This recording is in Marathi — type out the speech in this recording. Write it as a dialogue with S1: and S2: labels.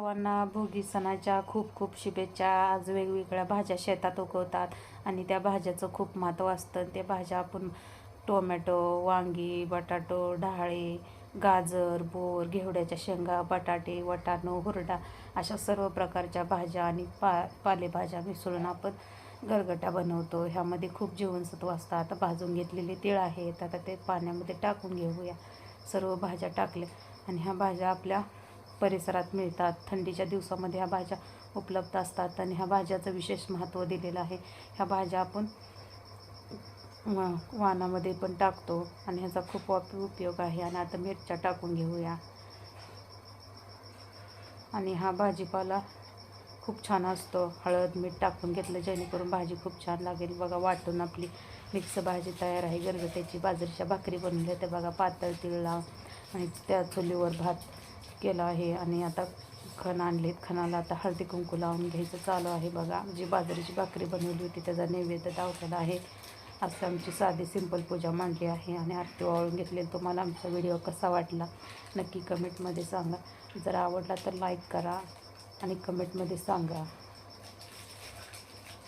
S1: सर्वांना भोगी सणाच्या खूप खूप शुभेच्छा. आज वेगवेगळ्या भाज्या शेतात उगवतात आणि त्या भाज्याचं खूप महत्त्व असतं. त्या भाज्या आपण टोमॅटो, वांगी, बटाटो, ढाळे, गाजर, बोर, घेवड्याच्या शेंगा, बटाटे, वाटाणा, हुरडा अशा सर्व प्रकारच्या भाज्या आणि पालेभाज्या मिसळून आपण गरगटा बनवतो. ह्यामध्ये खूप जीवनसत्व असतात. भाजून घेतलेले तीळ आहेत, आता ते पाण्यामध्ये टाकून घेऊया. सर्व भाज्या टाकल्या आणि ह्या भाज्या आपल्या परिसरात मिळतात. थंडीच्या दिवसामध्ये ह्या भाज्या उपलब्ध असतात आणि ह्या भाज्याचं विशेष महत्त्व दिलेलं आहे. ह्या भाज्या आपण वाणामध्ये पण टाकतो आणि ह्याचा खूप उपयोग आहे. आणि आता मिरच्या टाकून घेऊया. आणि हा भाजीपाला खूप छान असतो. हळद मीठ टाकून घेतलं जेणेकरून भाजी खूप छान लागेल. बघा, वाटून आपली मिक्स भाजी तयार आहे. गरगट्याची बाजरीच्या भाकरी बनवली ते बघा, पातळ तीळ लावून आणि त्या चुलीवर भात केला आहे. आणि आता खण आणलेत, खणाला आता हळदी कुंकू लावून घ्यायचं चालू आहे. बघा, जी बाजरीची भाकरी बनवली होती त्याचा नैवेद्य दाखवला आहे. असं आमची साधी सिंपल पूजा मांडली आहे आणि आरती वाळून घेतली. तुम्हाला आमचा व्हिडिओ कसा वाटला नक्की कमेंटमध्ये सांगा. जर आवडला तर लाईक करा आणि कमेंटमध्ये सांगा.